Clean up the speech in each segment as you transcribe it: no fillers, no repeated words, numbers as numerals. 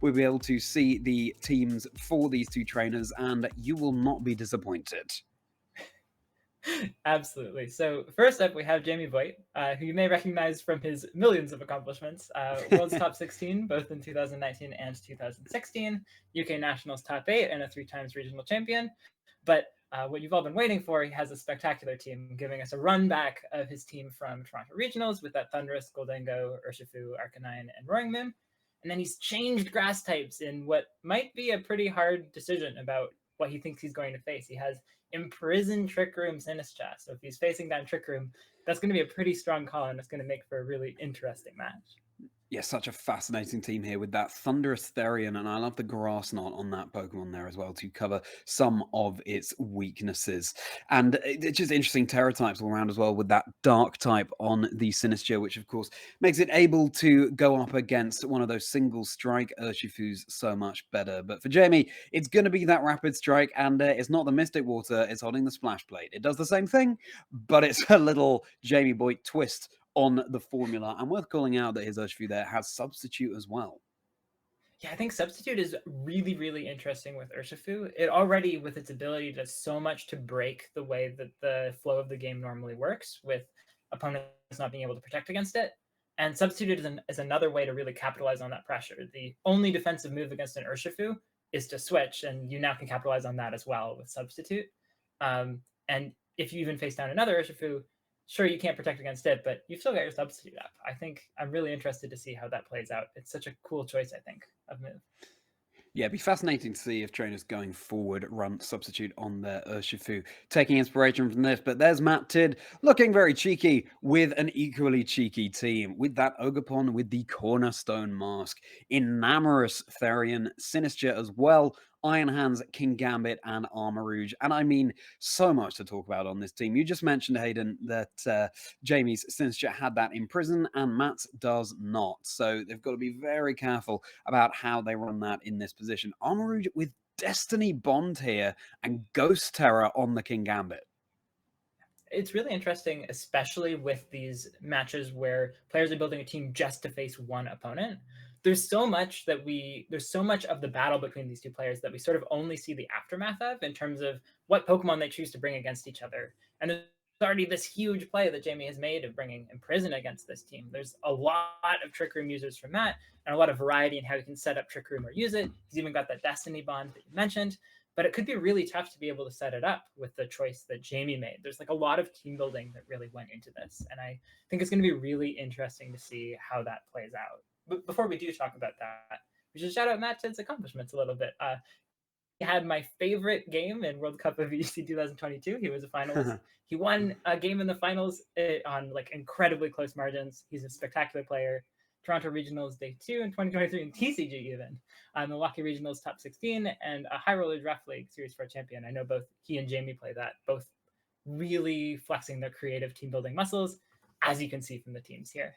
we'll be able to see the teams for these two trainers, and you will not be disappointed. Absolutely. So first up, we have Jamie Boyt, who you may recognize from his millions of accomplishments. World's top 16, both in 2019 and 2016, UK Nationals top 8, and a 3 times regional champion. But what you've all been waiting for, he has a spectacular team, giving us a run back of his team from Toronto Regionals with that Thunderous, Goldango, Urshifu, Arcanine, and Roaring Moon. And then he's changed grass types in what might be a pretty hard decision about what he thinks he's going to face. He has Imprisoned Trick Room Sinistcha. So if he's facing down Trick Room, that's going to be a pretty strong call, and it's going to make for a really interesting match. Yeah, such a fascinating team here with that Thunderous Therian, and I love the Grass Knot on that Pokemon there as well to cover some of its weaknesses. And it's just interesting Terra types all around as well with that Dark type on the Sinistcha, which of course makes it able to go up against one of those single strike Urshifus so much better. But for Jamie, it's going to be that Rapid Strike, and it's not the Mystic Water, it's holding the Splash Blade. It does the same thing, but it's a little Jamie Boyt twist on the formula. And worth calling out that his Urshifu there has Substitute as well. Yeah, I think Substitute is really, really interesting with Urshifu. It already, with its ability, does so much to break the way that the flow of the game normally works, with opponents not being able to protect against it. And Substitute is another way to really capitalize on that pressure. The only defensive move against an Urshifu is to switch, and you now can capitalize on that as well with Substitute. And if you even face down another Urshifu, sure, you can't protect against it, but you've still got your Substitute up. I think I'm really interested to see how that plays out. It's such a cool choice, I think, of move. Yeah, it'd be fascinating to see if trainers going forward run Substitute on their Urshifu, taking inspiration from this. But there's Matt Tidd looking very cheeky with an equally cheeky team, with that Ogerpon with the Cornerstone Mask, Enamorous Therian, Sinistcha as well, Iron Hands, King Gambit, and Armarouge. And I mean, so much to talk about on this team. You just mentioned, Hayden, that Jamie's Sinistcha had that in prison, and Matt's does not. So they've got to be very careful about how they run that in this position. Armarouge with Destiny Bond here and Ghost Terror on the King Gambit. It's really interesting, especially with these matches where players are building a team just to face one opponent. There's so much of the battle between these two players that we sort of only see the aftermath of in terms of what Pokemon they choose to bring against each other. And there's already this huge play that Jamie has made of bringing Imprison against this team. There's a lot of Trick Room users from that, and a lot of variety in how you can set up Trick Room or use it. He's even got that Destiny Bond that you mentioned. But it could be really tough to be able to set it up with the choice that Jamie made. There's like a lot of team building that really went into this. And I think it's going to be really interesting to see how that plays out. But before we do talk about that, we should shout out Matt Tidd's accomplishments a little bit. He had my favorite game in World Cup of VGC 2022. He was a finalist. He won a game in the finals on like incredibly close margins. He's a spectacular player. Toronto Regionals Day 2 in 2023 in TCG even. Milwaukee Regionals Top 16 and a High Roller Draft League Series 4 champion. I know both he and Jamie play that, both really flexing their creative team building muscles, as you can see from the teams here.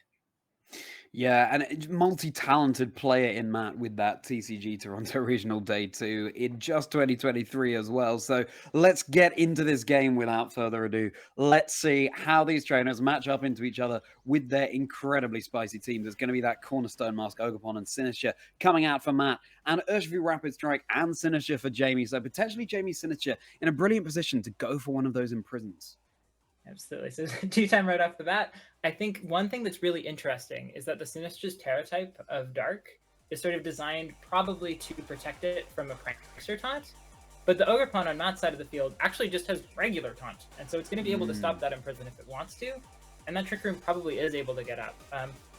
Yeah, and multi-talented player in Matt with that TCG Toronto Regional Day 2 in just 2023 as well. So let's get into this game without further ado. Let's see how these trainers match up into each other with their incredibly spicy teams. There's going to be that Cornerstone Mask, Ogerpon, and Sinistcha coming out for Matt, and Urshifu Rapid Strike and Sinistcha for Jamie. So potentially Jamie Sinistcha in a brilliant position to go for one of those imprisons. Absolutely. So 2-time right off the bat. I think one thing that's really interesting is that the Sinistcha's Terra type of Dark is sort of designed probably to protect it from a Prankster taunt. But the Ogerpon on Matt's side of the field actually just has regular taunt. And so it's going to be able to stop that Imprison if it wants to. And that Trick Room probably is able to get up.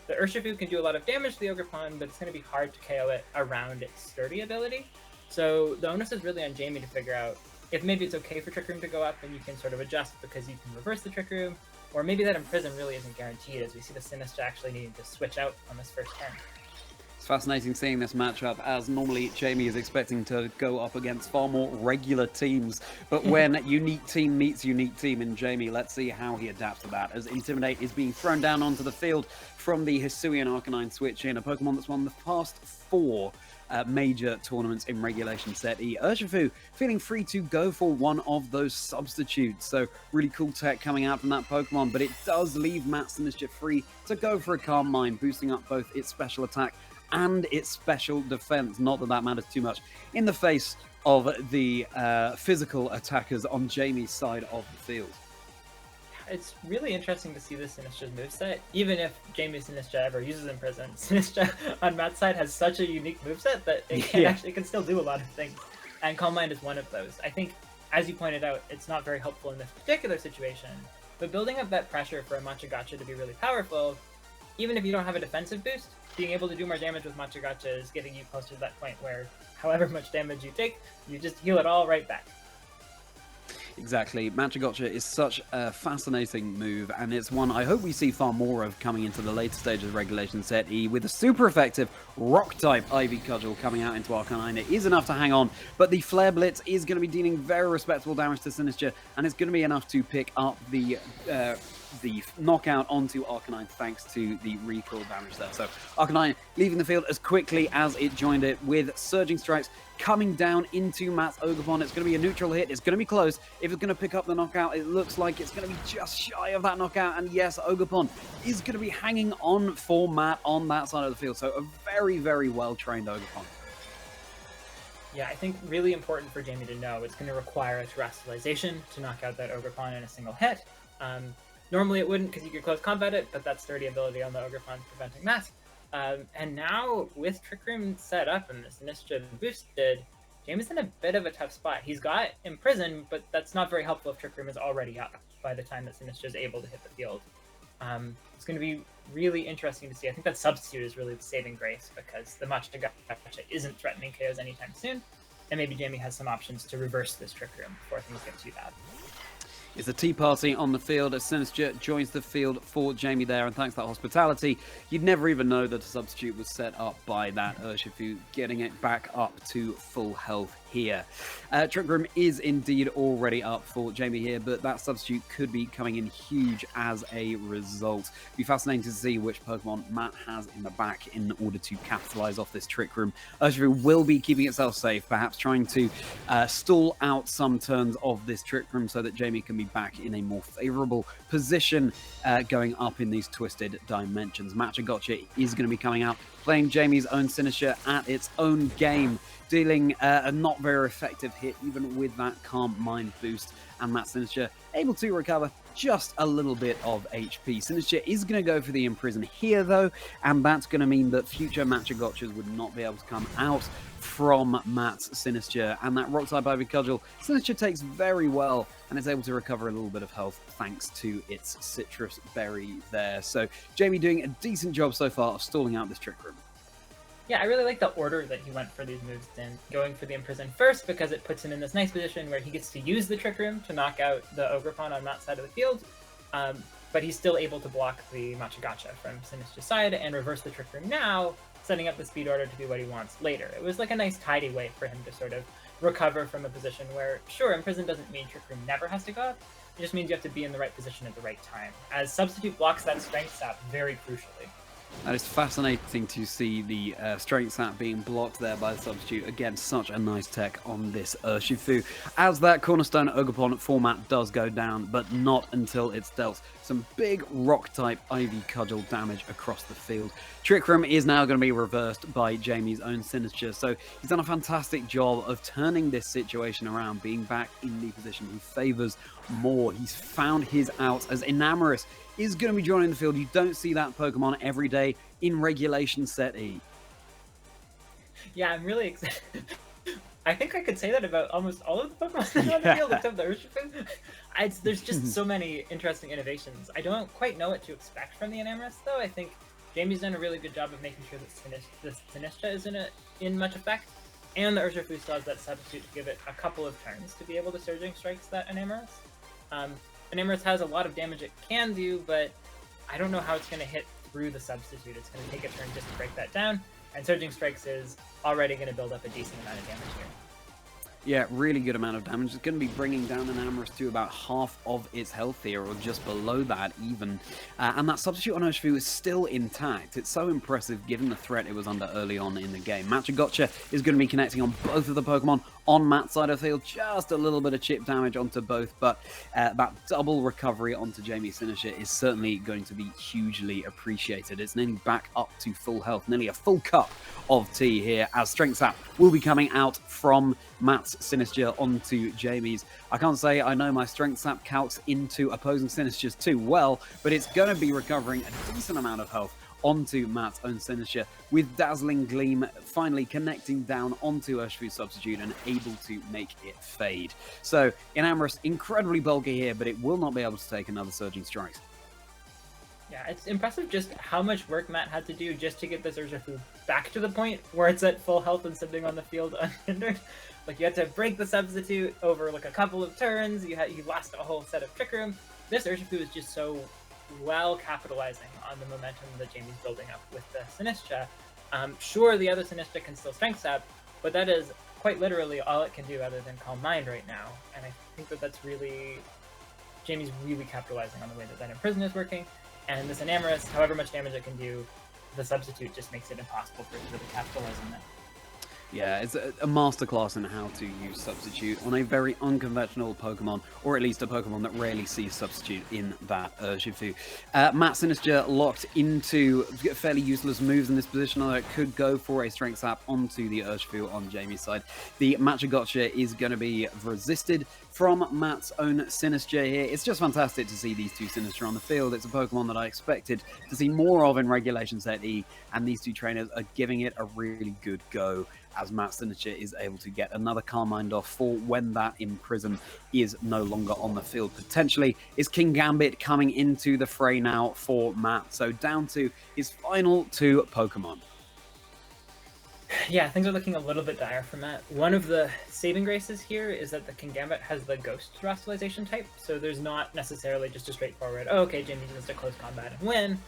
The Urshifu can do a lot of damage to the Ogerpon, but it's going to be hard to KO it around its sturdy ability. So the onus is really on Jamie to figure out if maybe it's okay for Trick Room to go up and you can sort of adjust because you can reverse the Trick Room, or maybe that Imprison really isn't guaranteed as we see the Sinistcha actually needing to switch out on this first turn. It's fascinating seeing this matchup, as normally Jamie is expecting to go up against far more regular teams. But when unique team meets unique team in Jamie, let's see how he adapts to that, as Intimidate is being thrown down onto the field from the Hisuian Arcanine switch in, a Pokemon that's won the past 4 major tournaments in Regulation Set E. Urshifu feeling free to go for one of those substitutes. So really cool tech coming out from that Pokemon, but it does leave Matt Sinistcha free to go for a Calm Mind, boosting up both its special attack and its special defense. Not that that matters too much in the face of the physical attackers on Jamie's side of the field. It's really interesting to see this Sinistra's moveset, even if Jamie Sinistra ever uses Imprison. Sinistra on Matt's side has such a unique moveset that it can still do a lot of things, and Calm Mind is one of those. I think, as you pointed out, it's not very helpful in this particular situation, but building up that pressure for a Machagacha to be really powerful, even if you don't have a defensive boost, being able to do more damage with Machagacha is getting you closer to that point where however much damage you take, you just heal it all right back. Exactly. Machagacha is such a fascinating move, and it's one I hope we see far more of coming into the later stages of Regulation Set E, with a super effective Rock-type Ivy Cudgel coming out into Arcanine. It is enough to hang on, but the Flare Blitz is going to be dealing very respectable damage to Sinistra, and it's going to be enough to pick up the knockout onto Arcanine thanks to the recall damage there. So Arcanine leaving the field as quickly as it joined it, with Surging Strikes coming down into Matt's Ogerpon. It's going to be a neutral hit. It's going to be close. If it's going to pick up the knockout, it looks like it's going to be just shy of that knockout. And yes, Ogerpon is going to be hanging on for Matt on that side of the field. So a very, very well-trained Ogerpon. Yeah, I think really important for Jamie to know it's going to require a Terastallization to knock out that Ogerpon in a single hit. Normally it wouldn't because you could close combat it, but that's sturdy ability on the Ogerpon preventing that. And now, with Trick Room set up and the Sinistra boosted, Jamie's in a bit of a tough spot. He's got Imprison, but that's not very helpful if Trick Room is already up by the time that Sinistra is able to hit the field. It's going to be really interesting to see. I think that Substitute is really the saving grace, because the Machagacha isn't threatening KOs anytime soon, and maybe Jamie has some options to reverse this Trick Room before things get too bad. It's a tea party on the field as Sinistra joins the field for Jamie there, and thanks to that hospitality, you'd never even know that a substitute was set up by that Urshifu, getting it back up to full health here. Trick Room is indeed already up for Jamie here, but that substitute could be coming in huge as a result. It'll be fascinating to see which Pokemon Matt has in the back in order to capitalize off this Trick Room. Urshifu will be keeping itself safe, perhaps trying to stall out some turns of this Trick Room so that Jamie can be back in a more favorable position going up in these twisted dimensions. Machagacha is going to be coming out, playing Jamie's own Sinistra at its own game, dealing a not very effective hit even with that Calm Mind boost, and Matt Sinistra able to recover just a little bit of HP. Sinistra is going to go for the Imprison here though, and that's going to mean that future Machagachas would not be able to come out from Matt's Sinistra, and that Rock-type Ivy Cudgel, Sinistra takes very well and is able to recover a little bit of health thanks to its Citrus Berry there. So Jamie doing a decent job so far of stalling out this Trick Room. Yeah, I really like the order that he went for these moves in. Going for the Imprison first because it puts him in this nice position where he gets to use the Trick Room to knock out the Ogerpon on that side of the field, but he's still able to block the Machagacha from Sinistra's side and reverse the Trick Room now, setting up the speed order to do what he wants later. It was like a nice tidy way for him to sort of recover from a position where, sure, Imprison doesn't mean Trick Room never has to go up, it just means you have to be in the right position at the right time, as Substitute blocks that Strength Sap very crucially. That is fascinating to see the Strength Sap being blocked there by the Substitute. Again, such a nice tech on this Urshifu, as that Cornerstone Ogerpon format does go down, but not until it's dealt some big Rock-type Ivy Cudgel damage across the field. Trick Room is now going to be reversed by Jamie's own Sinistra, so he's done a fantastic job of turning this situation around, being back in the position he favours more. He's found his out as Enamorus is going to be joining the field. You don't see that Pokemon every day in Regulation Set E. Yeah, I'm really excited. I think I could say that about almost all of the Pokemon on the field except the Urshifu. There's just so many interesting innovations. I don't quite know what to expect from the Enamorus, though. I think Jamie's done a really good job of making sure that the Sinistra isn't in much effect, and the Urshifu still has that substitute to give it a couple of turns to be able to Surging Strikes that Enamorus. Enamorus has a lot of damage it can do, but I don't know how it's going to hit through the substitute. It's going to take a turn just to break that down, and Surging Strikes is already going to build up a decent amount of damage here. Yeah, really good amount of damage. It's going to be bringing down Enamorus to about half of its health here, or just below that even. And that substitute on Urshifu is still intact. It's so impressive given the threat it was under early on in the game. Machagacha is going to be connecting on both of the Pokemon on Matt's side of the field. Just a little bit of chip damage onto both, but that double recovery onto Jamie Sinister is certainly going to be hugely appreciated. It's nearly back up to full health, nearly a full cup of tea here, as Strength Sap will be coming out from Matt's Sinister onto Jamie's. I can't say I know my Strength Sap calcs into opposing Sinisters too well, but it's going to be recovering a decent amount of health onto Matt's own Sinister, with Dazzling Gleam finally connecting down onto Urshifu Substitute and able to make it fade. So, Enamorous, incredibly bulky here, but it will not be able to take another Surging Strikes. Yeah, it's impressive just how much work Matt had to do just to get this Urshifu back to the point where it's at full health and sitting on the field unhindered. Like, you had to break the Substitute over like a couple of turns, you lost a whole set of Trick Room. This Urshifu is just so well capitalizing on the momentum that Jamie's building up with the Sinistra. Sure, the other Sinistra can still Strength Sap, but that is quite literally all it can do other than Calm Mind right now. And I think that that's really... Jamie's really capitalizing on the way that that Imprison is working. And this Enamorous, however much damage it can do, the Substitute just makes it impossible for it to really capitalize on that. Yeah, it's a masterclass in how to use Substitute on a very unconventional Pokemon, or at least a Pokemon that rarely sees Substitute in that Urshifu. Matt Sinister locked into fairly useless moves in this position, although it could go for a Strength Sap onto the Urshifu on Jamie's side. The Matcha is going to be resisted from Matt's own Sinister here. It's just fantastic to see these two Sinister on the field. It's a Pokemon that I expected to see more of in Regulation Set E, and these two trainers are giving it a really good go, as Matt Sinister is able to get another Calm Mind off for when that Imprison is no longer on the field. Potentially is King Gambit coming into the fray now for Matt, so down to his final two Pokemon. Yeah, things are looking a little bit dire for Matt. One of the saving graces here is that the Kingambit has the Ghost Terastallization type, so there's not necessarily just a straightforward, oh, okay, Jamie needs to close combat and win.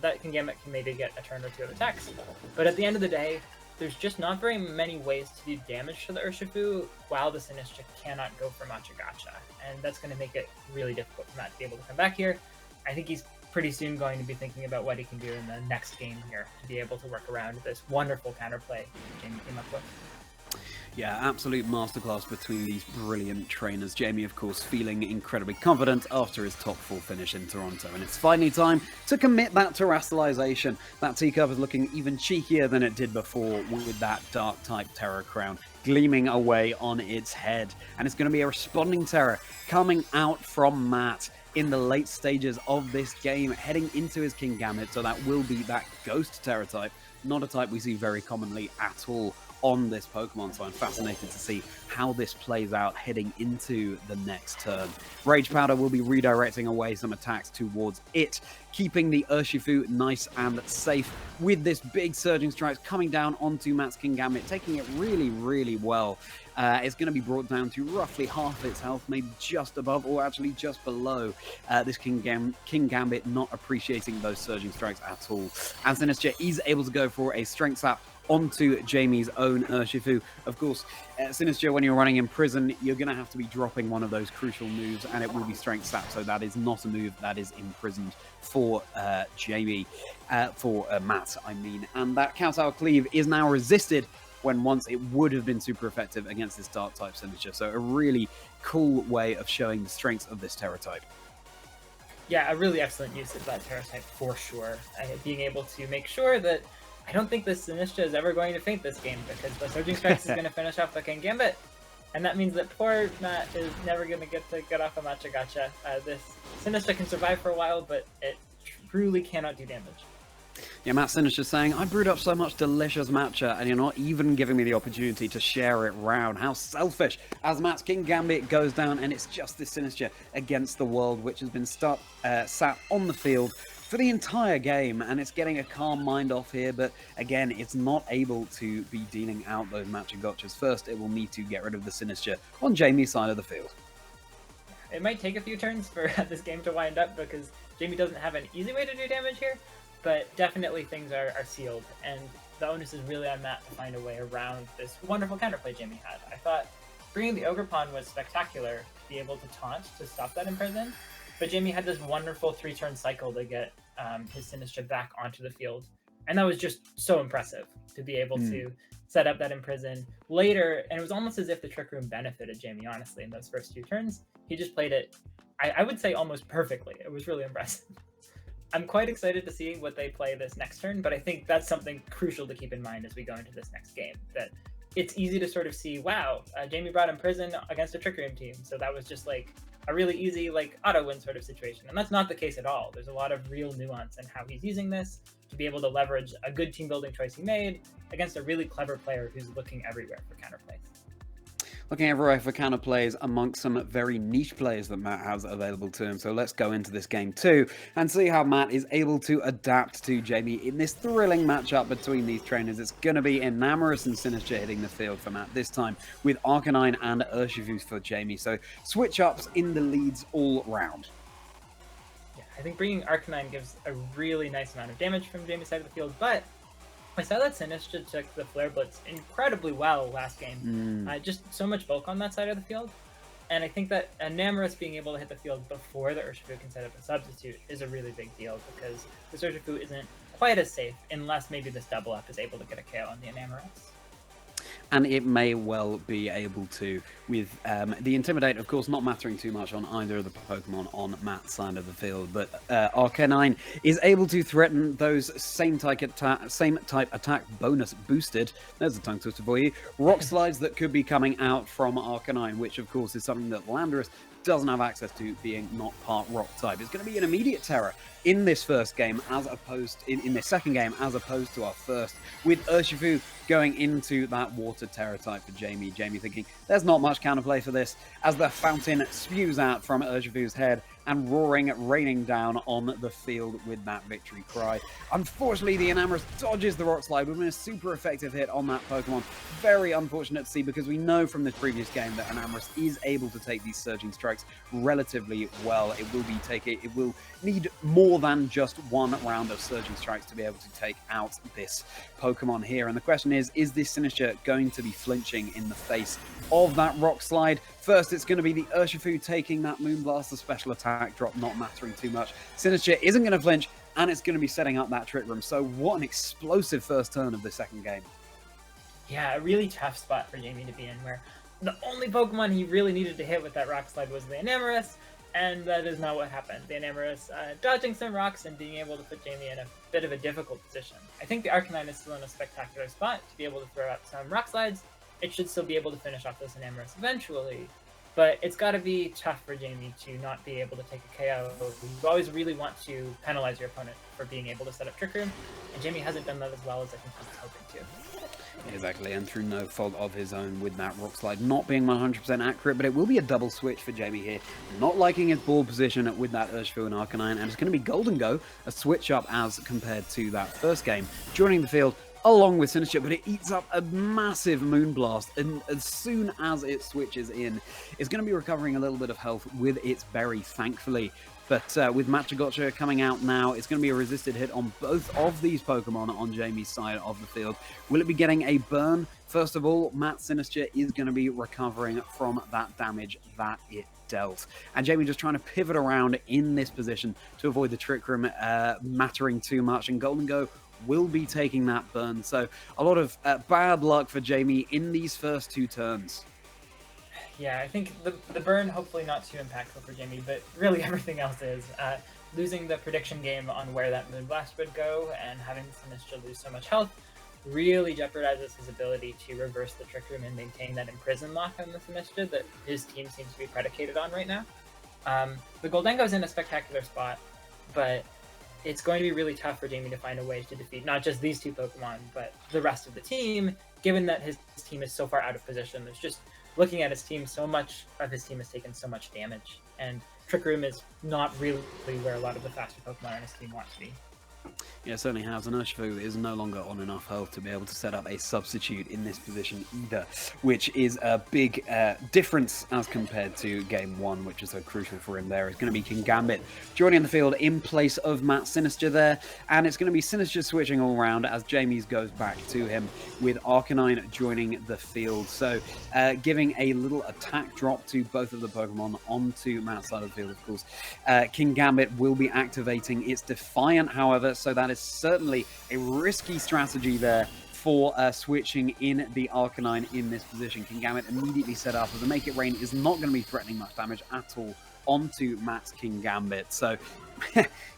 That Kingambit can maybe get a turn or two of attacks, but at the end of the day, there's just not very many ways to do damage to the Urshifu while the Sinistra cannot go for Matcha Gotcha, and that's going to make it really difficult for Matt to be able to come back here. I think he's pretty soon going to be thinking about what he can do in the next game here to be able to work around this wonderful counterplay Jamie came up with. Yeah, absolute masterclass between these brilliant trainers. Jamie, of course, feeling incredibly confident after his top 4 finish in Toronto. And it's finally time to commit that Terastallization. That teacup is looking even cheekier than it did before with that Dark-type Terror Crown gleaming away on its head. And it's going to be a responding Terror coming out from Matt in the late stages of this game, heading into his Kingambit. So that will be that Ghost Terror type, not a type we see very commonly at all on this Pokemon, so I'm fascinated to see how this plays out heading into the next turn. Rage Powder will be redirecting away some attacks towards it, keeping the Urshifu nice and safe with this big Surging Strikes coming down onto Matt's Kingambit, taking it really, really well. It's going to be brought down to roughly half its health, maybe just above or actually just below this Kingambit, not appreciating those Surging Strikes at all. And Sinister is able to go for a Strength Sap onto Jamie's own Urshifu. Of course, Sinister, when you're running Imprison, you're going to have to be dropping one of those crucial moves, and it will be Strength Sap, so that is not a move that is imprisoned for Jamie, for Matt, I mean. And that Counter Cleave is now resisted when once it would have been super effective against this Dark-type Sinister. So a really cool way of showing the strengths of this Terror type. Yeah, a really excellent use of that Terror type for sure. Being able to make sure that I don't think the Sinistra is ever going to faint this game, because the Surging Strikes is going to finish off the Kingambit, and that means that poor Matt is never going to get off a Matcha Gotcha. This Sinistra can survive for a while, but it truly cannot do damage. Yeah, Matt Sinister saying, I brewed up so much delicious matcha and you're not even giving me the opportunity to share it round. How selfish, as Matt's Kingambit goes down, and it's just this Sinister against the world, which has been sat on the field for the entire game, and it's getting a Calm Mind off here, but again, it's not able to be dealing out those Matcha Gotchas. First, it will need to get rid of the Sinister on Jamie's side of the field. It might take a few turns for this game to wind up, because Jamie doesn't have an easy way to do damage here, but definitely things are sealed, and the onus is really on Matt to find a way around this wonderful counterplay Jamie had. I thought bringing the Ogerpon was spectacular to be able to taunt to stop that Imprison, but Jamie had this wonderful 3-turn cycle to get his Sinistra back onto the field, and that was just so impressive to be able to set up that Imprison later, and it was almost as if the Trick Room benefited Jamie, honestly, in those first 2 turns. He just played it, I would say, almost perfectly. It was really impressive. I'm quite excited to see what they play this next turn, but I think that's something crucial to keep in mind as we go into this next game, that it's easy to sort of see, wow, Jamie brought Imprison against a Trick Room team, so that was just like a really easy like auto win sort of situation, and that's not the case at all. There's a lot of real nuance in how he's using this to be able to leverage a good team building choice he made against a really clever player who's looking everywhere for counterplays. Looking everywhere for counterplays amongst some very niche plays that Matt has available to him. So let's go into this game too and see how Matt is able to adapt to Jamie in this thrilling matchup between these trainers. It's going to be Enamorous and Sinister hitting the field for Matt this time, with Arcanine and Urshifu for Jamie. So switch ups in the leads all round. Yeah, I think bringing Arcanine gives a really nice amount of damage from Jamie's side of the field, but I saw that Sinister took the Flare Blitz incredibly well last game. Just so much bulk on that side of the field. And I think that Enamorous being able to hit the field before the Urshifu can set up a substitute is a really big deal, because this Urshifu isn't quite as safe unless maybe this double up is able to get a KO on the Enamorous. And it may well be able to, with the Intimidate, of course, not mattering too much on either of the Pokemon on Matt's side of the field. But Arcanine is able to threaten those same type attack bonus boosted, there's a tongue twister for you, Rock Slides that could be coming out from Arcanine, which, of course, is something that Landorus doesn't have access to, being not part rock type. It's going to be an immediate terror in this first game, as opposed in this second game, as opposed to our first, with Urshifu going into that water terror type for Jamie. Jamie thinking there's not much counterplay for this, as the fountain spews out from Urshifu's head and roaring, raining down on the field with that victory cry. Unfortunately, the Enamorous dodges the Rock Slide, with a super effective hit on that Pokemon. Very unfortunate to see, because we know from this previous game that Enamorous is able to take these Surging Strikes relatively well. It will need more than just one round of Surging Strikes to be able to take out this Pokemon here. And the question is this Sinister going to be flinching in the face of that Rock Slide? First, it's going to be the Urshifu taking that Moonblast, the special attack drop not mattering too much. Sinister isn't going to flinch, and it's going to be setting up that Trick Room. So what an explosive first turn of the second game. Yeah, a really tough spot for Jamie to be in, where the only Pokemon he really needed to hit with that Rock Slide was the Enamorous, and that is not what happened. The Enamorous dodging some rocks and being able to put Jamie in a bit of a difficult position. I think the Arcanine is still in a spectacular spot to be able to throw out some Rock Slides. It should still be able to finish off those Enamorous eventually, but it's got to be tough for Jamie to not be able to take a KO. You always really want to penalize your opponent for being able to set up Trick Room, and Jamie hasn't done that as well as I think he was hoping to. Exactly, and through no fault of his own, with that Rock Slide not being 100% accurate, but it will be a double switch for Jamie here. Not liking his ball position with that Urshifu and Arcanine, and it's going to be Golden Go, a switch up as compared to that first game, joining the field along with Sinister, but it eats up a massive Moonblast, and as soon as it switches in, it's going to be recovering a little bit of health with its berry, thankfully. But with Machagotcha coming out now, it's going to be a resisted hit on both of these Pokemon on Jamie's side of the field. Will it be getting a burn? First of all, Matt Sinister is going to be recovering from that damage that it dealt. And Jamie just trying to pivot around in this position to avoid the Trick Room mattering too much. And Golden Go will be taking that burn. So a lot of bad luck for Jamie in these first 2 turns. Yeah, I think the burn, hopefully not too impactful for Jamie, but really everything else is. Losing the prediction game on where that Moonblast would go and having Sinister lose so much health really jeopardizes his ability to reverse the Trick Room and maintain that Imprison lock on the Sinister that his team seems to be predicated on right now. The Goldengo's in a spectacular spot, but it's going to be really tough for Jamie to find a way to defeat not just these 2 Pokemon, but the rest of the team, given that his team is so far out of position. There's just, looking at his team, so much of his team has taken so much damage, and Trick Room is not really where a lot of the faster Pokemon on his team want to be. Yeah, it certainly has. And Urshifu is no longer on enough health to be able to set up a substitute in this position either, which is a big difference as compared to Game 1, which is so crucial for him there. It's going to be Kingambit joining the field in place of Matt Sinister there, and it's going to be Sinister switching all around as Jamie's goes back to him, with Arcanine joining the field. So giving a little attack drop to both of the Pokemon onto Matt's side of the field, of course. Kingambit will be activating its Defiant, however, so that is certainly a risky strategy there for switching in the Arcanine in this position. Kingambit immediately set up as the Make It Rain is not going to be threatening much damage at all onto Matt's Kingambit. So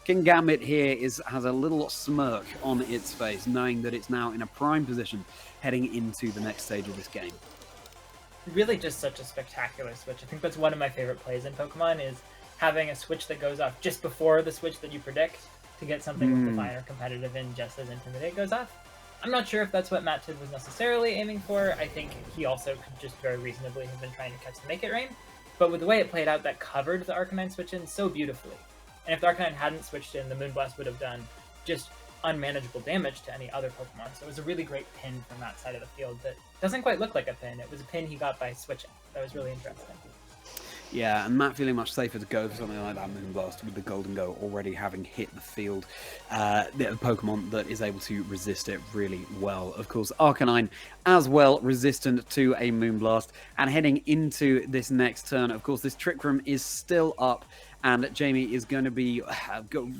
Kingambit here has a little smirk on its face, knowing that it's now in a prime position heading into the next stage of this game. Really just such a spectacular switch. I think that's one of my favorite plays in Pokemon, is having a switch that goes off just before the switch that you predict to get something with Divine or Competitive in just as Intimidate goes off. I'm not sure if that's what Matt Tid was necessarily aiming for. I think he also could just very reasonably have been trying to catch the Make It Rain. But with the way it played out, that covered the Arcanine switch in so beautifully. And if the Arcanine hadn't switched in, the Moonblast would have done just unmanageable damage to any other Pokemon. So it was a really great pin from that side of the field that doesn't quite look like a pin. It was a pin he got by switching. That was really interesting. Yeah, and Matt feeling much safer to go for something like that Moonblast with the Golden Go already having hit the field. The Pokemon that is able to resist it really well. Of course, Arcanine as well resistant to a Moonblast. And heading into this next turn, of course, this Trick Room is still up. And Jamie is going to be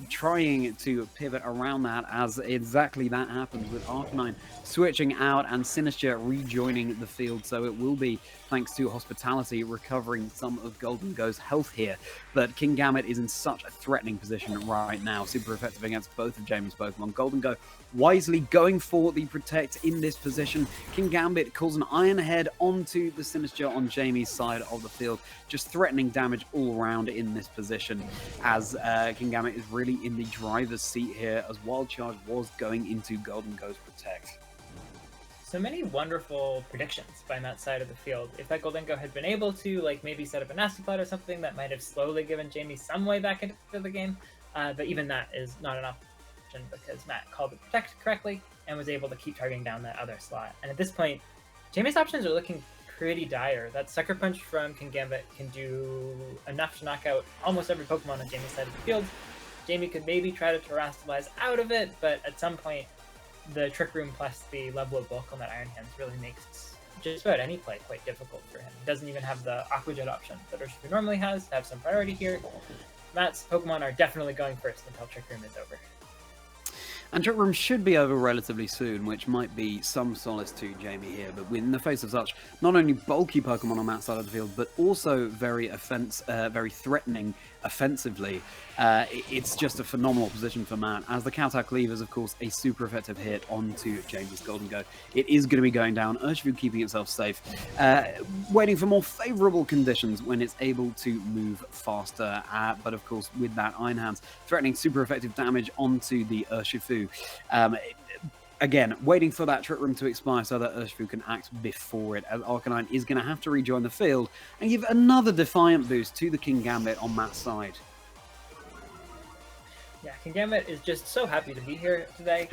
trying to pivot around that as exactly that happens with Arcanine switching out and Sinistcha rejoining the field. So it will be, thanks to Hospitality, recovering some of Golden Go's health here. But Kingambit is in such a threatening position right now. Super effective against both of Jamie's Pokemon. Golden Go wisely going for the Protect in this position. Kingambit calls an Iron Head onto the Sinistcha on Jamie's side of the field. Just threatening damage all around in this position as Kingambit is really in the driver's seat here as Wild Charge was going into Golden Go's Protect. So many wonderful predictions by Matt's side of the field. If that Golden Go had been able to, like, maybe set up a Nasty Plot or something, that might have slowly given Jamie some way back into the game. But even that is not an option because Matt called the Protect correctly and was able to keep targeting down that other slot. And at this point, Jamie's options are looking pretty dire. That Sucker Punch from Kingambit can do enough to knock out almost every Pokemon on Jamie's side of the field. Jamie could maybe try to Terrastalize out of it, but at some point, the Trick Room plus the level of bulk on that Iron Hands really makes just about any play quite difficult for him. He doesn't even have the Aqua Jet option that Urshifu normally has to have some priority here. Matt's Pokemon are definitely going first until Trick Room is over. And Trick Room should be over relatively soon, which might be some solace to Jamie here. But in the face of such not only bulky Pokemon on that side of the field, but also very threatening offensively, it's just a phenomenal position for Matt. As the Cowtail Cleaver is, of course, a super effective hit onto Jamie's Golden Go. It is going to be going down. Urshifu keeping itself safe, waiting for more favorable conditions when it's able to move faster. But of course, with that Iron Hands, threatening super effective damage onto the Urshifu. Again, waiting for that Trick Room to expire so that Urshifu can act before it, as Arcanine is going to have to rejoin the field and give another Defiant boost to the Kingambit on Matt's side. Yeah, Kingambit is just so happy to be here today.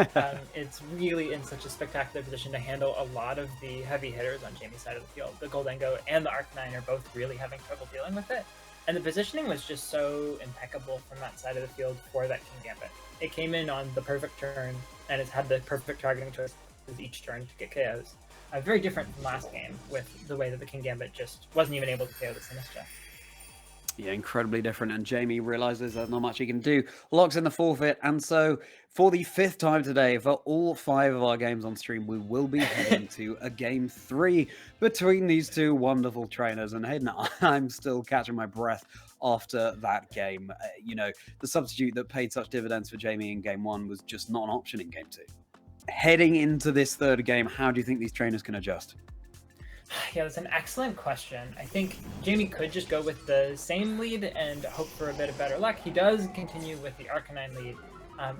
It's really in such a spectacular position to handle a lot of the heavy hitters on Jamie's side of the field. The Goldengo and the Arcanine are both really having trouble dealing with it. And the positioning was just so impeccable from that side of the field for that Kingambit. It came in on the perfect turn, and it's had the perfect targeting choices each turn to get KOs. Very different from last game, with the way that the Kingambit just wasn't even able to KO the Sinistcha. Yeah, incredibly different, and Jamie realizes there's not much he can do, locks in the forfeit, and so for the 5th time today, for all 5 of our games on stream, we will be heading to a Game 3 between these two wonderful trainers, and Hayden, I'm still catching my breath after that game. You know, the substitute that paid such dividends for Jamie in Game 1 was just not an option in Game 2. Heading into this 3rd game, how do you think these trainers can adjust? Yeah, that's an excellent question. I think Jamie could just go with the same lead and hope for a bit of better luck. He does continue with the Arcanine lead,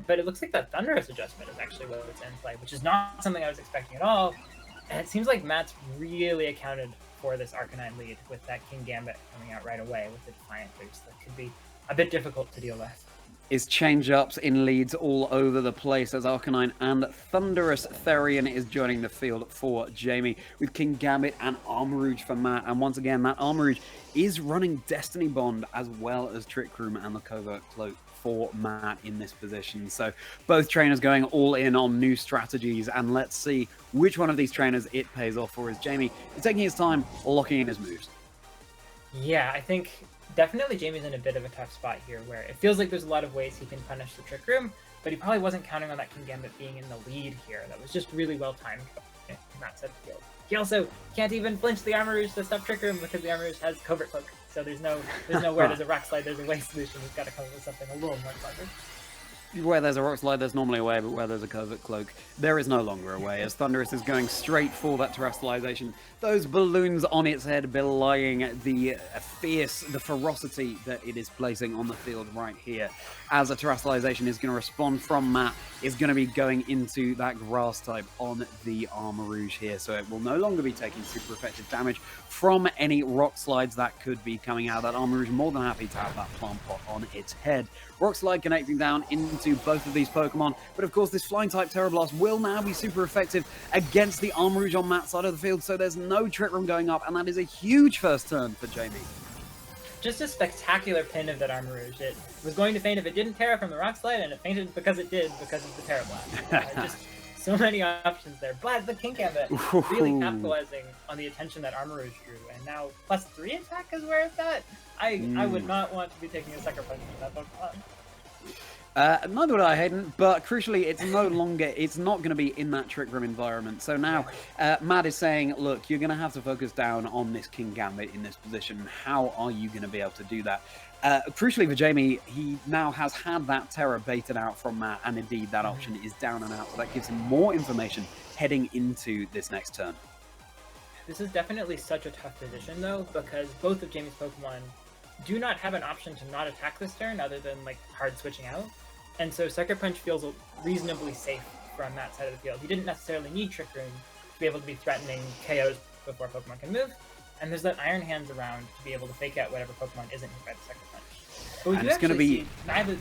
but it looks like that Thunderous adjustment is actually what's in play, which is not something I was expecting at all. And it seems like Matt's really accounted for this Arcanine lead with that Kingambit coming out right away with the Defiant boost. That could be a bit difficult to deal with. Is change-ups in leads all over the place as Arcanine and Thunderous Therian is joining the field for Jamie with Kingambit and Armarouge for Matt. And once again, that Armarouge is running Destiny Bond as well as Trick Room and the Covert Cloak for Matt in this position. So both trainers going all in on new strategies, and let's see which one of these trainers it pays off for as Jamie is taking his time locking in his moves. Yeah, I think definitely Jamie's in a bit of a tough spot here where it feels like there's a lot of ways he can punish the Trick Room, but he probably wasn't counting on that King Gambit being in the lead here. That was just really well timed in that side of the field. He also can't even flinch the Armor Rouge to stop Trick Room because the Armor Rouge has Covert Cloak. So there's nowhere there's a Rock Slide, there's a way solution. He's got to come up with something a little more clever. Where there's a Rock Slide, there's normally a way, but where there's a Covert Cloak, there is no longer a way, as Thunderous is going straight for that terrestrialization. Those balloons on its head belying the the ferocity that it is placing on the field right here. As a terrestrialization is going to respond from Matt, is going to be going into that Grass type on the Armor Rouge here, so it will no longer be taking super effective damage from any Rock Slides that could be coming out. That Armor Rouge more than happy to have that Plant Pot on its head. Rock Slide connecting down into both of these Pokemon, but of course this Flying type Terra Blast will now be super effective against the Armor Rouge on Matt's side of the field, so there's no Trick Room going up, and that is a huge first turn for Jamie. Just a spectacular pin of that Armor Rouge. It was going to faint if it didn't Terra from the Rock Slide, and it fainted because it did, because of the Terra Blast. Just so many options there. But the King Gambit really capitalizing on the attention that Armor Rouge drew, and now +3 attack is where it's at. I would not want to be taking a Sucker Punch from that Pokemon. Neither would I, Hayden, but crucially, it's not going to be in that Trick Room environment. So now, Matt is saying, look, you're going to have to focus down on this King Gambit in this position. How are you going to be able to do that? Crucially for Jamie, he now has had that Terror baited out from Matt, and indeed, that option is down and out, so that gives him more information heading into this next turn. This is definitely such a tough position, though, because both of Jamie's Pokemon do not have an option to not attack this turn other than like hard switching out. And so Sucker Punch feels reasonably safe from that side of the field. He didn't necessarily need Trick Room to be able to be threatening KOs before Pokemon can move. And there's that Iron Hands around to be able to fake out whatever Pokemon isn't hit by the Sucker Punch. But we and do it's going to be neither.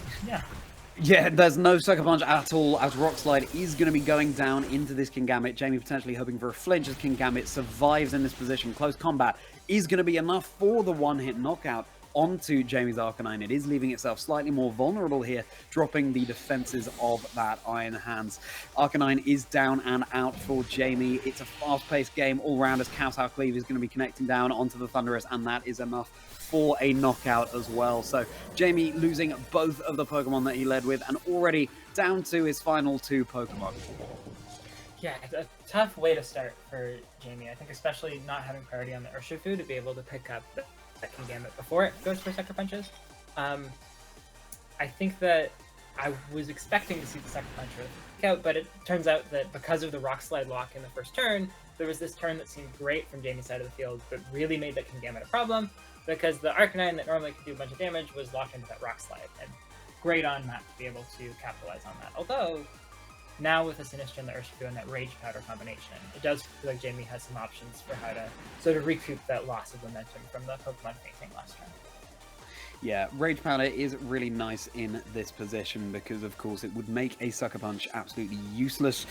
Yeah, there's no Sucker Punch at all, as Rock Slide is going to be going down into this King Gambit. Jamie potentially hoping for a flinch as King Gambit survives in this position. Close combat is going to be enough for the one-hit knockout onto Jamie's Arcanine. It is leaving itself slightly more vulnerable here, dropping the defenses of that Iron Hands. Arcanine is down and out for Jamie. It's a fast-paced game all round as Kowtow Cleave is going to be connecting down onto the Thunderous, and that is enough for a knockout as well. So Jamie losing both of the Pokemon that he led with, and already down to his final 2 Pokemon. Yeah, it's a tough way to start for Jamie. I think especially not having priority on the Urshifu to be able to pick up that King Gambit before it goes for Sucker Punches. I think that I was expecting to see the Sucker Punch out, but it turns out that because of the Rock Slide lock in the first turn, there was this turn that seemed great from Jamie's side of the field, but really made that King Gambit a problem, because the Arcanine that normally could do a bunch of damage was locked into that Rock Slide, and great on Matt to be able to capitalize on that. Although, now with the Sinistcha and the Urshifu and that Rage Powder combination, it does feel like Jamie has some options for how to sort of recoup that loss of momentum from the Pokemon fainting last turn. Yeah, Rage Powder is really nice in this position because, of course, it would make a Sucker Punch absolutely useless,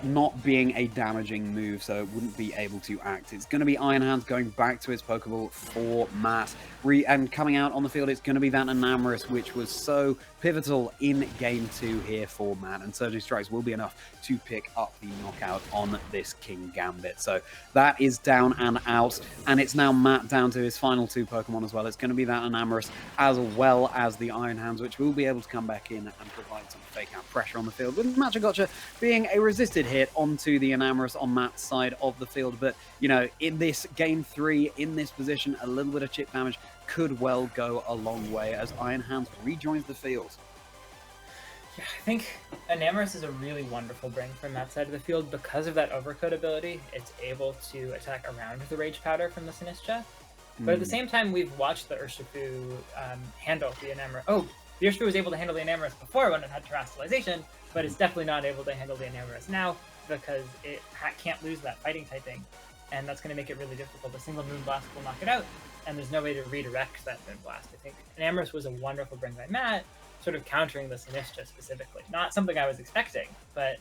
not being a damaging move, so it wouldn't be able to act. It's going to be Iron Hands going back to his Pokeball for Matt. And coming out on the field, it's going to be that Enamorus, which was so pivotal in Game 2 here for Matt, and Surging Strikes will be enough to pick up the knockout on this King Gambit. So that is down and out, and it's now Matt down to his final 2 Pokemon as well. It's going to be that Enamorus as well as the Iron Hands, which will be able to come back in and provide some fake-out pressure on the field, with Machagotcha being a resisted hit onto the Enamorus on Matt's side of the field. But, you know, in this Game 3, in this position, a little bit of chip damage could well go a long way as Iron Hands rejoins the field. Yeah, I think Enamorus is a really wonderful bring from that side of the field because of that Overcoat ability. It's able to attack around the Rage Powder from the Sinistcha. But at the same time, we've watched the Urshifu handle the Enamorus. Oh, the Urshifu was able to handle the Enamorus before when it had Terrestrialization, but it's definitely not able to handle the Enamorus now because it can't lose that fighting typing, and that's going to make it really difficult. A single Moonblast will knock it out, and there's no way to redirect that Moonblast. I think Enamorus was a wonderful bring by Matt, sort of countering the Sinistcha specifically. Not something I was expecting, but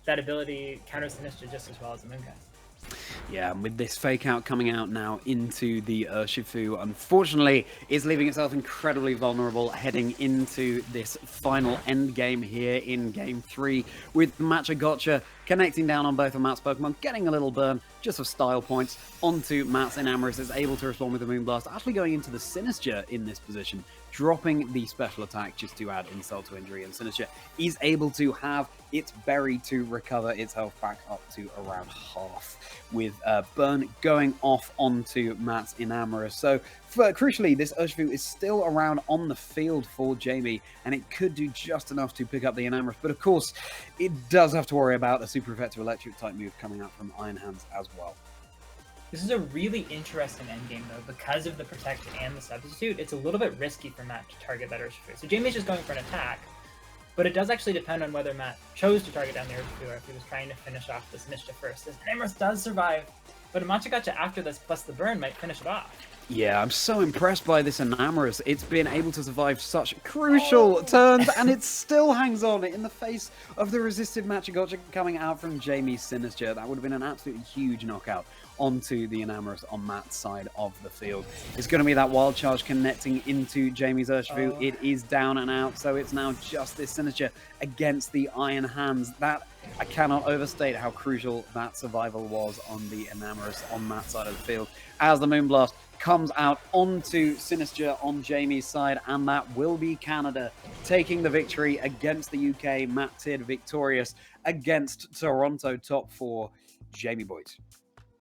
that ability counters Sinistcha just as well as a Moonblast. Yeah, and with this fake out coming out now into the Urshifu, unfortunately, is leaving itself incredibly vulnerable heading into this final end game here in Game 3, with Machagotcha connecting down on both of Matt's Pokemon, getting a little burn just for style points onto Matt's Enamorus, is able to respond with the Moonblast, actually going into the Sinister in this position, dropping the special attack just to add insult to injury, and Sinister is able to have its berry to recover its health back up to around half, with burn going off onto Matt's Enamorus. So crucially, this Urshifu is still around on the field for Jamie, and it could do just enough to pick up the Enamorus, but of course it does have to worry about a super effective electric type move coming out from Iron Hands as well. This is a really interesting endgame, though, because of the Protect and the Substitute. It's a little bit risky for Matt to target that Urshifu. So Jamie's just going for an attack, but it does actually depend on whether Matt chose to target down the Urshifu or if he was trying to finish off this Nisha first. This Enamorus does survive, but a Machagacha after this plus the burn might finish it off. Yeah, I'm so impressed by this Enamorus. It's been able to survive such crucial turns, and it still hangs on in the face of the resistive Machagacha coming out from Jamie's Sinister. That would have been an absolutely huge knockout onto the Enamorus on Matt's side of the field. It's going to be that Wild Charge connecting into Jamie's Urshifu. It is down and out, so it's now just this Sinister against the Iron Hands. That, I cannot overstate how crucial that survival was on the Enamorus on Matt's side of the field. As the Moonblast comes out onto Sinister on Jamie's side, and that will be Canada taking the victory against the UK. Matt Tid victorious against Toronto top 4, Jamie Boyt.